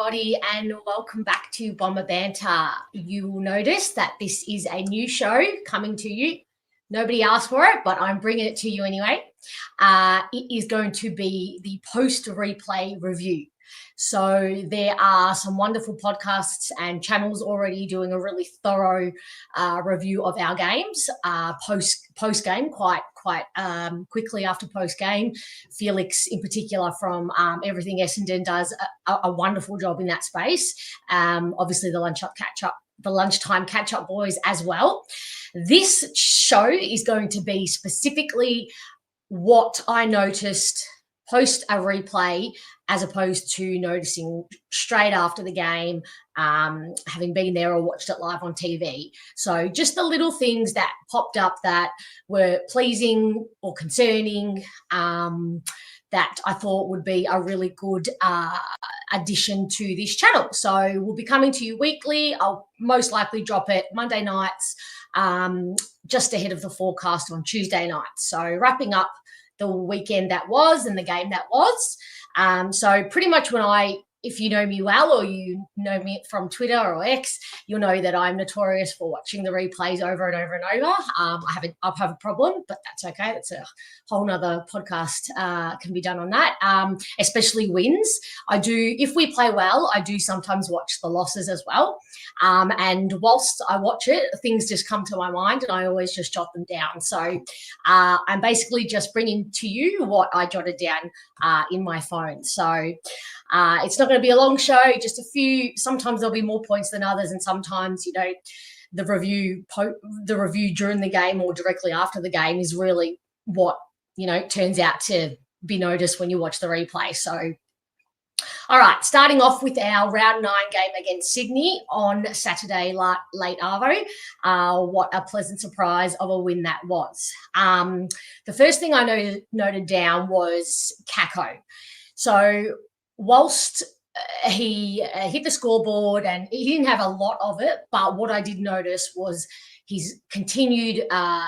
everybody, and welcome back to Bomber Banter. You will notice that this is a new show coming to you. Nobody asked for it, but I'm bringing it to you anyway. It is going to be the post-replay review. So there are some wonderful podcasts and channels already doing a really thorough review of our games post game, quite quickly after post game. Felix, in particular, from Everything Essendon, does a wonderful job in that space. Obviously, the lunchtime catch-up boys as well. This show is going to be specifically what I noticed post a replay as opposed to noticing straight after the game, having been there or watched it live on TV. So just the little things that popped up that were pleasing or concerning, that I thought would be a really good addition to this channel. So we'll be coming to you weekly. I'll most likely drop it Monday nights, just ahead of the forecast on Tuesday nights. So wrapping up the weekend that was and the game that was. So pretty much if you know me well or you know me from Twitter or X, you'll know that I'm notorious for watching the replays over and over and over. I have a problem, but that's okay. That's a whole nother podcast can be done on that, especially wins. If we play well, I do sometimes watch the losses as well. And whilst I watch it, things just come to my mind and I always just jot them down. So I'm basically just bringing to you what I jotted down in my phone. So it's not going to be a long show, just a few. Sometimes there'll be more points than others, and sometimes, the review during the game or directly after the game is really what, turns out to be noticed when you watch the replay. So, all right, starting off with our round 9 game against Sydney on Saturday, late arvo. What a pleasant surprise of a win that was. The first thing I noted down was Kako. So whilst he hit the scoreboard and he didn't have a lot of it, but what I did notice was his continued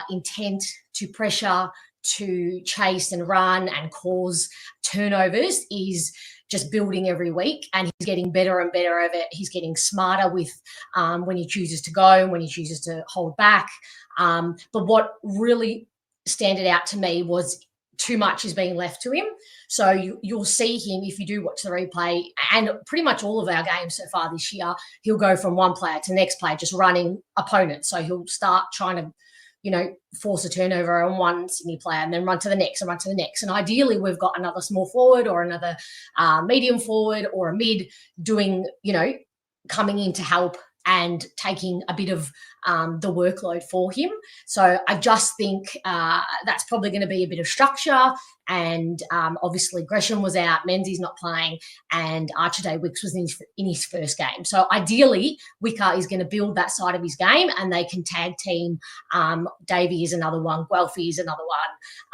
intent to pressure, to chase and run and cause turnovers is just building every week, and he's getting better and better at it. He's getting smarter with when he chooses to go and when he chooses to hold back. But what really standed out to me was too much is being left to him. So you'll see him, if you do watch the replay, and pretty much all of our games so far this year, he'll go from one player to the next player, just running opponents. So he'll start trying to, force a turnover on one Sydney player and then run to the next and run to the next. And ideally, we've got another small forward or another medium forward or a mid doing, coming in to help and taking a bit of the workload for him. So I just think that's probably going to be a bit of structure. And obviously Gresham was out, Menzies not playing, and Archie-Wicks was in his first game. So ideally, Wicker is going to build that side of his game and they can tag team. Davey is another one, Guelphy is another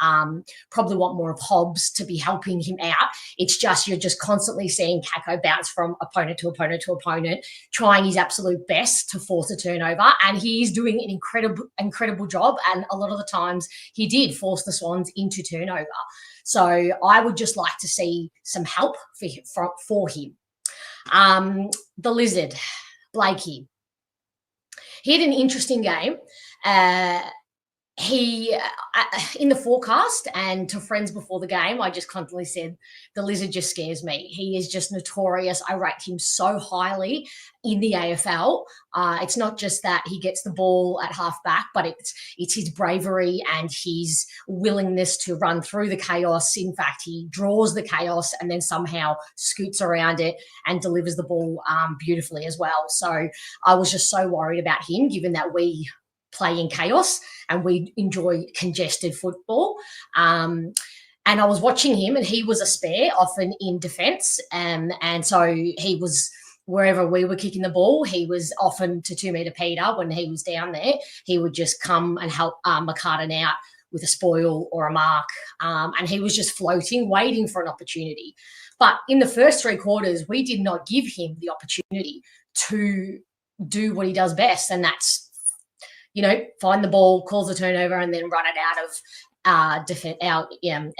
one. Probably want more of Hobbs to be helping him out. It's just you're just constantly seeing Kako bounce from opponent to opponent to opponent, trying his absolute best to force a turnover, and he's doing an incredible job, and a lot of the times he did force the Swans into turnover. So I would just like to see some help for him. The Lizard, Blakey. He had an interesting game. He, in the forecast and to friends before the game, I just constantly said, the Lizard just scares me. He is just notorious. I rate him so highly in the AFL. It's not just that he gets the ball at half back, but it's his bravery and his willingness to run through the chaos. In fact, he draws the chaos and then somehow scoots around it and delivers the ball beautifully as well. So I was just so worried about him, given that we play in chaos and we enjoy congested football. And I was watching him and he was a spare, often in defence. And so he was, wherever we were kicking the ball, he was often to 2 metre Peter when he was down there. He would just come and help McCartan out with a spoil or a mark. And he was just floating, waiting for an opportunity. But in the first 3 quarters, we did not give him the opportunity to do what he does best, and that's find the ball, cause a turnover, and then run it out of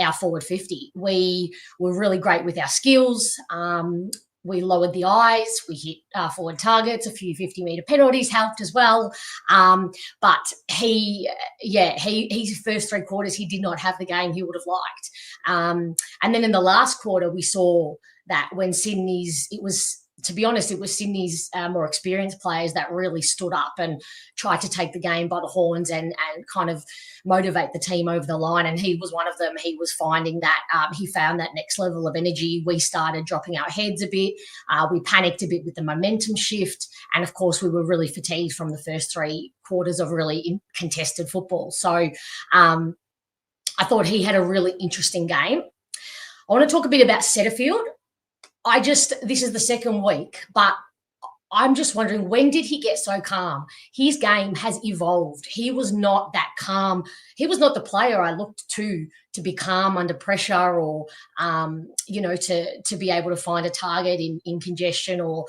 our forward 50. We were really great with our skills. we lowered the eyes, we hit forward targets, a few 50-metre penalties helped as well. But his first 3 quarters, he did not have the game he would have liked. And then in the last quarter, we saw that when Sydney's, to be honest, it was Sydney's more experienced players that really stood up and tried to take the game by the horns and kind of motivate the team over the line. And he was one of them. He was finding that he found that next level of energy. We started dropping our heads a bit. We panicked a bit with the momentum shift. And of course, we were really fatigued from the first 3 quarters of really contested football. So I thought he had a really interesting game. I want to talk a bit about Setterfield. This is the second week, but I'm just wondering, when did he get so calm? His game has evolved. He was not that calm. He was not the player I looked to be calm under pressure or, to be able to find a target in congestion or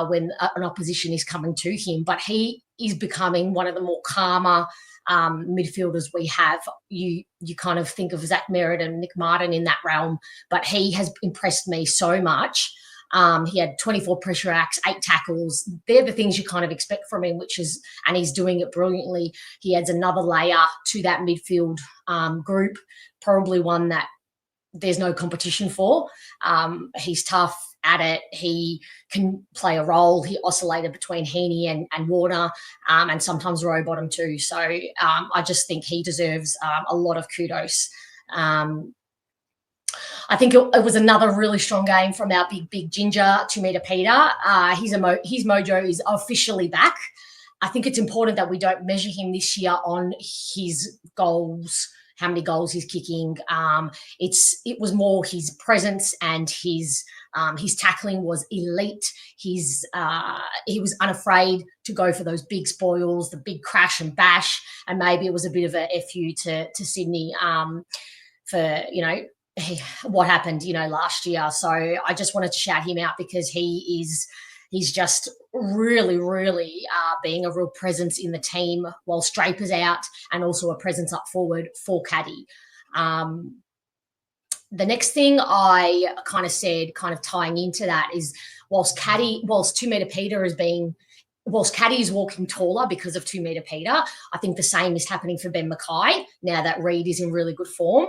when an opposition is coming to him. But he is becoming one of the more calmer midfielders we have. You kind of think of Zach Merritt and Nick Martin in that realm, but he has impressed me so much. He had 24 pressure acts, 8 tackles. They're the things you kind of expect from him, and he's doing it brilliantly. He adds another layer to that midfield group, probably one that there's no competition for. He's tough at it. He can play a role. He oscillated between Heaney and Warner, and sometimes Rowbottom too. So I just think he deserves a lot of kudos. I think it was another really strong game from our big ginger, 2-metre Peter. His mojo is officially back. I think it's important that we don't measure him this year on his goals, how many goals he's kicking. It was more his presence and his tackling was elite. He was unafraid to go for those big spoils, the big crash and bash, and maybe it was a bit of a FU to Sydney for what happened last year. So I just wanted to shout him out because he's just really, really being a real presence in the team while Draper's out, and also a presence up forward for Caddy. The next thing I kind of said, kind of tying into that, is whilst 2-metre Peter whilst Caddy is walking taller because of 2-metre Peter, I think the same is happening for Ben Mackay now that Reid is in really good form.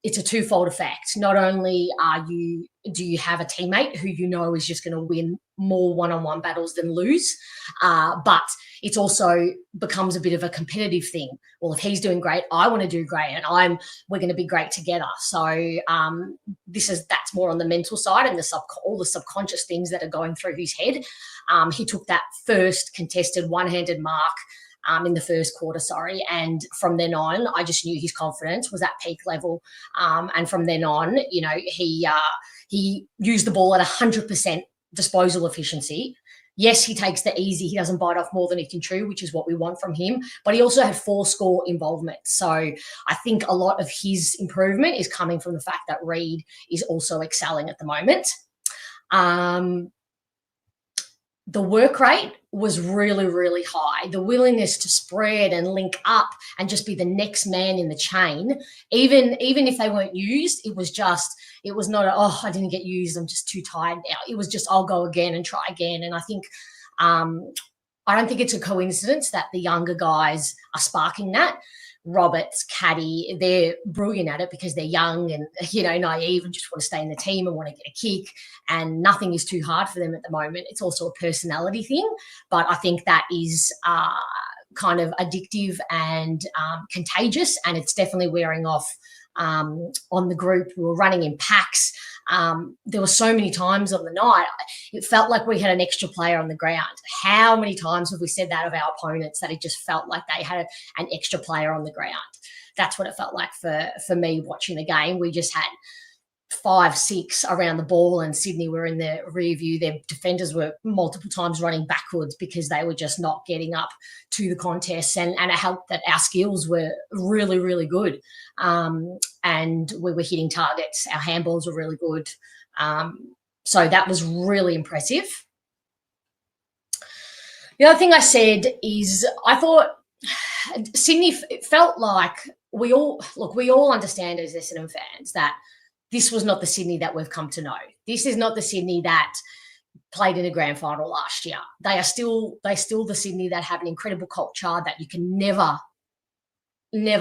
It's a twofold effect. Not only do you have a teammate who is just going to win more one-on-one battles than lose, but it also becomes a bit of a competitive thing. Well, if he's doing great, I want to do great, and we're going to be great together. So that's more on the mental side and all the subconscious things that are going through his head. He took that first contested one-handed mark in the first quarter, and from then on, I just knew his confidence was at peak level. And from then on, he used the ball at 100% disposal efficiency. Yes, he takes the easy. He doesn't bite off more than he can chew, which is what we want from him. But he also had 4 score involvement. So I think a lot of his improvement is coming from the fact that Reid is also excelling at the moment. The work rate was really, really high. The willingness to spread and link up and just be the next man in the chain, even if they weren't used, it was not I didn't get used, I'm just too tired now. It was just, I'll go again and try again. And I think I don't think it's a coincidence that the younger guys are sparking that. Roberts, Caddy, they're brilliant at it because they're young and, naive and just want to stay in the team and want to get a kick, and nothing is too hard for them at the moment. It's also a personality thing, but I think that is kind of addictive and contagious, and it's definitely wearing off on the group. We were running in packs. There were so many times on the night, it felt like we had an extra player on the ground. How many times have we said that of our opponents, that it just felt like they had an extra player on the ground? That's what it felt like for me watching the game. We just had 5, 6 around the ball, and Sydney were in the rear view. Their defenders were multiple times running backwards because they were just not getting up to the contest, and it helped that our skills were really, really good. And we were hitting targets. Our handballs were really good. So that was really impressive. The other thing I said is I thought Sydney felt like we all understand as Essendon fans that this was not the Sydney that we've come to know. This is not the Sydney that played in a grand final last year. They're still the Sydney that have an incredible culture that you can never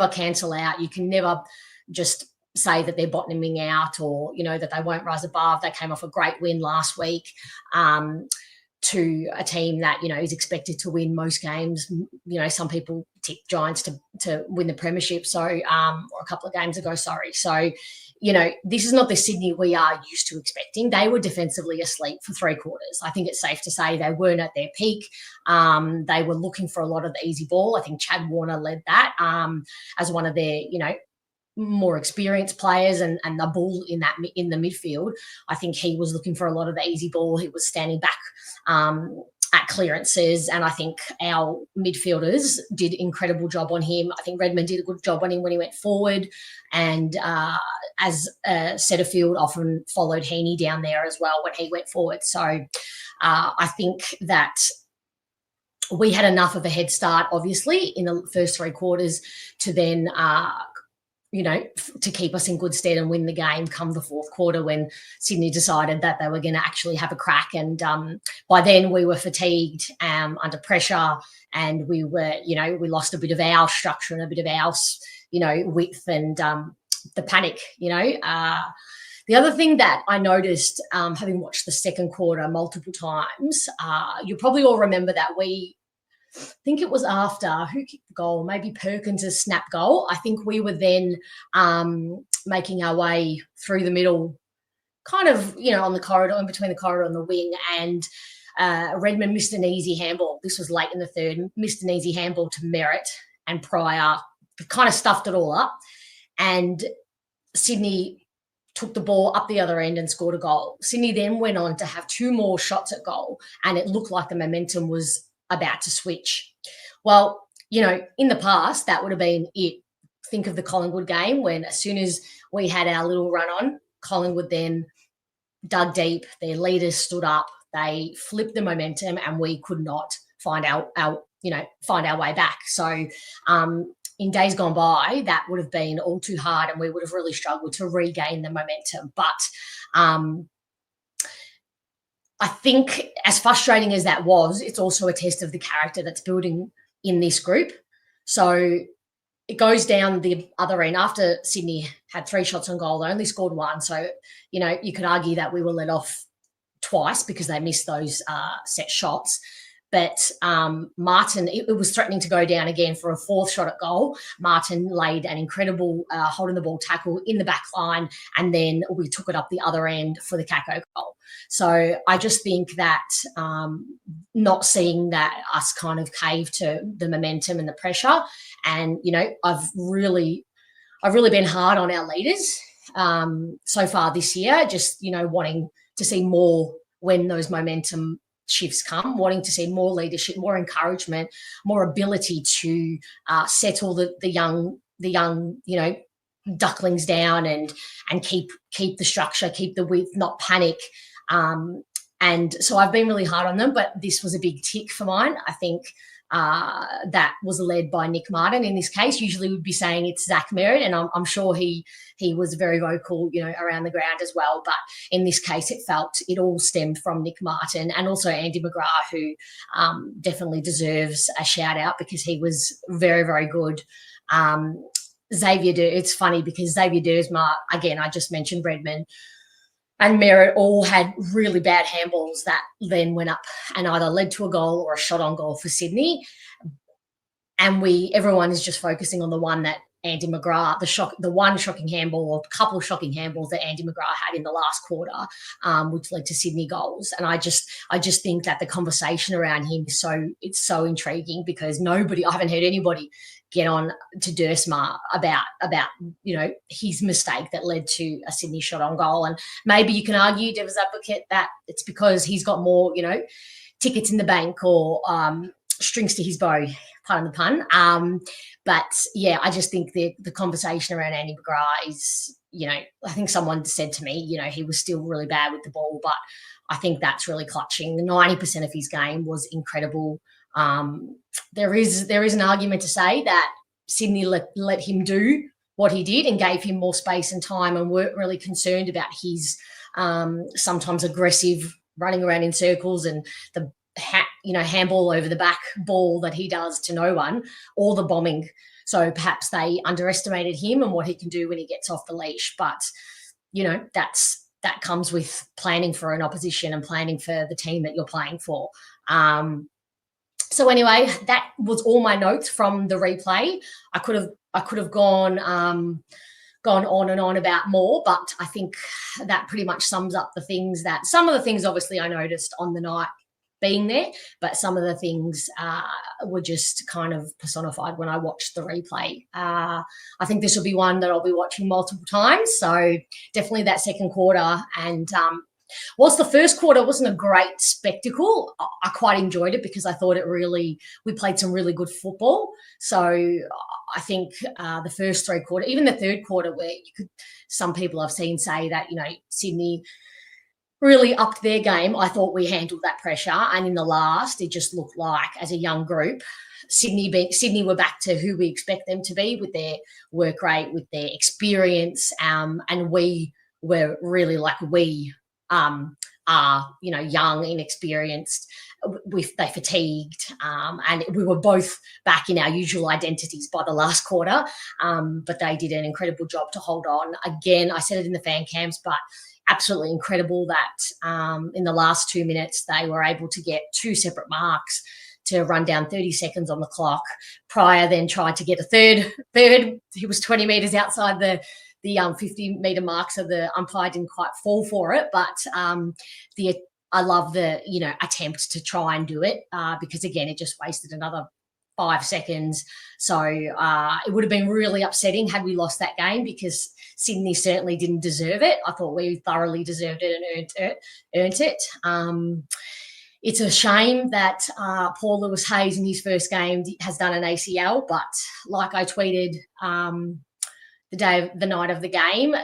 cancel out. You can never just say that they're bottoming out, or, you know, that they won't rise above. They came off a great win last week to a team that, you know, is expected to win most games. You know, some people tip Giants to win the premiership. So, or a couple of games ago, sorry. So, you know, this is not the Sydney we are used to expecting. They were defensively asleep for 3 quarters. I think it's safe to say they weren't at their peak. They were looking for a lot of the easy ball. I think Chad Warner led that as one of their, you know, more experienced players, and the bull in the midfield. I think he was looking for a lot of the easy ball. He was standing back at clearances, and I think our midfielders did an incredible job on him. I think Redmond did a good job on him when he went forward, and as Setterfield often followed Heaney down there as well when he went forward. So I think that we had enough of a head start, obviously, in the first 3 quarters to then you know, to keep us in good stead and win the game come the 4th quarter, when Sydney decided that they were going to actually have a crack. And by then we were fatigued, under pressure, and we were, you know, we lost a bit of our structure and a bit of our, you know, width, and the panic, you know. The other thing that I noticed, having watched the 2nd quarter multiple times, you probably all remember that I think it was after, who kicked the goal? Maybe Perkins' snap goal. I think we were then making our way through the middle, kind of, you know, on the corridor, in between the corridor and the wing, and Redmond missed an easy handball. This was late in the 3rd, missed an easy handball to Merritt, and Pryor kind of stuffed it all up. And Sydney took the ball up the other end and scored a goal. Sydney then went on to have 2 more shots at goal, and it looked like the momentum was about to switch. Well, you know, in the past, that would have been it. Think of the Collingwood game, when as soon as we had our little run on, Collingwood then dug deep, their leaders stood up, they flipped the momentum, and we could not find our way back. So in days gone by, that would have been all too hard, and we would have really struggled to regain the momentum. But I think, as frustrating as that was, it's also a test of the character that's building in this group. So it goes down the other end. After Sydney had 3 shots on goal, they only scored 1. So, you know, you could argue that we were let off twice because they missed those set shots. But Martin, it was threatening to go down again for a 4th shot at goal. Martin laid an incredible holding the ball tackle in the back line, and then we took it up the other end for the Kako goal. So I just think that not seeing that us kind of cave to the momentum and the pressure, and, you know, I've really been hard on our leaders so far this year, just, you know, wanting to see more when those momentum shifts come, wanting to see more leadership, more encouragement, more ability to settle the young, you know, ducklings down, and keep the structure, keep the width, not panic. And so I've been really hard on them, but this was a big tick for mine. I think that was led by Nick Martin in this case. Usually we'd be saying it's Zach Merritt, and I'm sure he was very vocal, you know, around the ground as well. But in this case, it all stemmed from Nick Martin, and also Andy McGrath, who definitely deserves a shout out because he was very, very good. It's funny because Xavier Dersma, again, I just mentioned Redmond and Merritt all had really bad handballs that then went up and either led to a goal or a shot on goal for Sydney. And everyone is just focusing on the one that Andy McGrath, the one shocking handball, or a couple of shocking handballs that Andy McGrath had in the last quarter, which led to Sydney goals. And I just think that the conversation around him is so intriguing, because I haven't heard anybody get on to Dersma about you know, his mistake that led to a Sydney shot on goal. And maybe you can argue, devil's advocate, that it's because he's got more, you know, tickets in the bank, or strings to his bow, pardon the pun. But yeah, I just think the conversation around Andy McGrath is, you know, I think someone said to me, you know, he was still really bad with the ball, but I think that's really clutching. 90% of his game was incredible. There is an argument to say that Sydney let him do what he did and gave him more space and time, and weren't really concerned about his sometimes aggressive running around in circles and the handball over the back ball that he does to no one, or the bombing. So perhaps they underestimated him and what he can do when he gets off the leash. But, that comes with planning for an opposition and planning for the team that you're playing for. So anyway, that was all my notes from the replay. I could have gone on and on about more, but I think that pretty much sums up some of the things obviously I noticed on the night being there, but some of the things were just kind of personified when I watched the replay. I think this will be one that I'll be watching multiple times. So definitely that second quarter. And whilst the first quarter wasn't a great spectacle, I quite enjoyed it because I thought we played some really good football. So I think the first three quarters, even the third quarter, where some people I've seen say that, Sydney really upped their game. I thought we handled that pressure. And in the last, it just looked like, as a young group, Sydney were back to who we expect them to be, with their work rate, with their experience. And we were really like we are, young, inexperienced. They fatigued, and we were both back in our usual identities by the last quarter. But they did an incredible job to hold on. Again, I said it in the fan camps, but absolutely incredible that in the last 2 minutes they were able to get 2 separate marks to run down 30 seconds on the clock. Pryor then tried to get a third. He was 20 metres outside the 50-metre mark, so the umpire didn't quite fall for it. But I love the attempt to try and do it because again it just wasted another 5 seconds. So it would have been really upsetting had we lost that game, because Sydney certainly didn't deserve it. I thought we thoroughly deserved it and earned it. It's a shame that Paul Lewis Hayes in his first game has done an ACL, but like I tweeted the night of the game,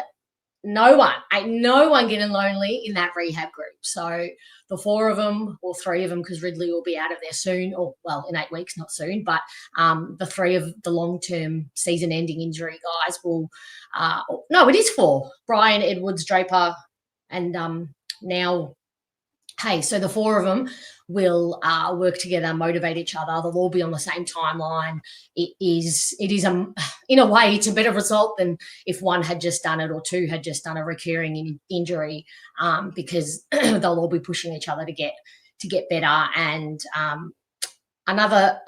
no one getting lonely in that rehab group. So the 4 of them, or 3 of them, because Ridley will be out of there soon, or well, in 8 weeks, not soon, but the 3 of the long-term season-ending injury guys will no, it is 4. Brian, Edwards, Draper, and now Hayes. So the 4 of them will work together, motivate each other. They'll all be on the same timeline. It is in a way, it's a better result than if 1 had just done it or 2 had just done a recurring injury, because they'll all be pushing each other to get better. And another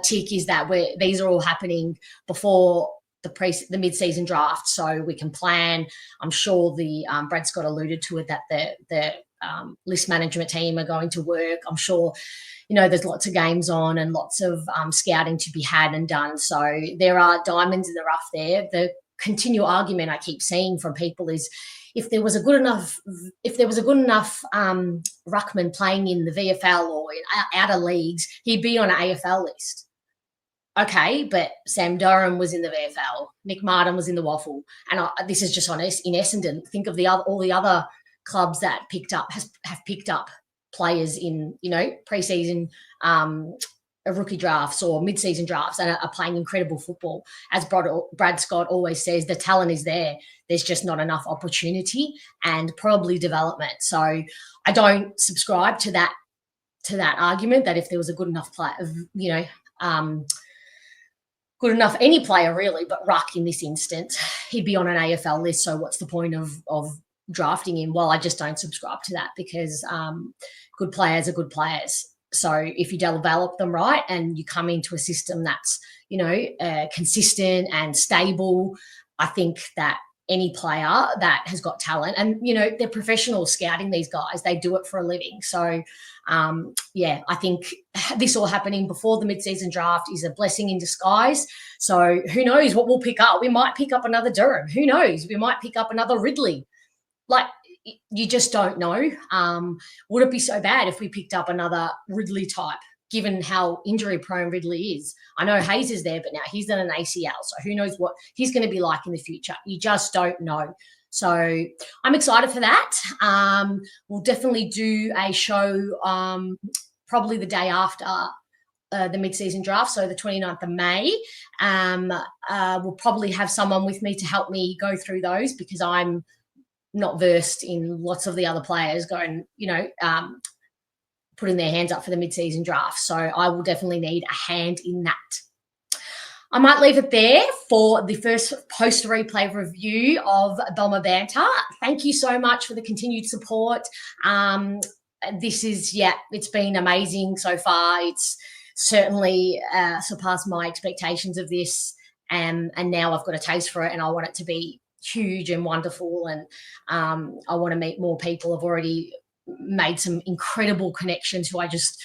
tick is that these are all happening before the mid-season draft, so we can plan. I'm sure the Brad Scott alluded to it, that the list management team are going to work. I'm sure, there's lots of games on and lots of scouting to be had and done. So there are diamonds in the rough there. The continual argument I keep seeing from people is, if there was a good enough ruckman playing in the VFL or in outer leagues, he'd be on an AFL list. Okay, but Sam Durham was in the VFL. Nick Martin was in the Waffle. And this is just honest. In Essendon, think of all the other clubs that have picked up players in, pre-season rookie drafts or mid-season drafts, and are playing incredible football. As Brad Scott always says, the talent is there. There's just not enough opportunity and probably development. So I don't subscribe to that argument that if there was a good enough player, good enough, any player really, but Ruck in this instance, he'd be on an AFL list. So what's the point of drafting him? Well, I just don't subscribe to that, because good players are good players. So if you develop them right and you come into a system that's, consistent and stable, I think that any player that has got talent, and, they're professional scouting, these guys, they do it for a living. So, I think this all happening before the mid-season draft is a blessing in disguise. So who knows what we'll pick up? We might pick up another Durham. Who knows? We might pick up another Ridley. Like, you just don't know. Would it be so bad if we picked up another Ridley type, given how injury-prone Ridley is? I know Hayes is there, but now he's done an ACL, so who knows what he's going to be like in the future. You just don't know. So I'm excited for that. We'll definitely do a show probably the day after the mid-season draft, so the 29th of May. We'll probably have someone with me to help me go through those, because I'm not versed in lots of the other players going, putting their hands up for the mid-season draft. So I will definitely need a hand in that. I might leave it there for the first post-replay review of Bomber Banter. Thank you so much for the continued support. It's been amazing so far. It's certainly surpassed my expectations of this. And now I've got a taste for it, and I want it to be huge and wonderful. And I want to meet more people. I've already made some incredible connections who I just,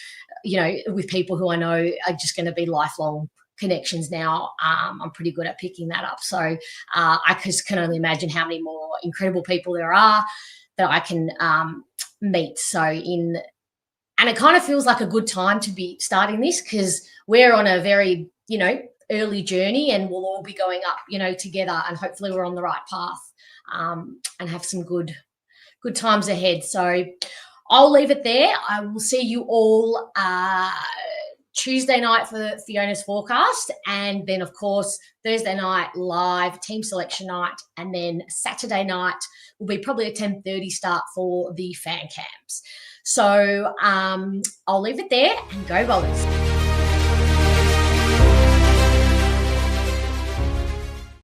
with people who I know are just going to be lifelong connections now. I'm pretty good at picking that up. So I just can only imagine how many more incredible people there are that I can meet. And it kind of feels like a good time to be starting this, because we're on a very, early journey, and we'll all be going up, together, and hopefully we're on the right path and have some good times ahead. So I'll leave it there. I will see you all Tuesday night for Fiona's forecast, and then of course Thursday night live team selection night, and then Saturday night will be probably a 10:30 start for the fan camps. So I'll leave it there, and go Bombers.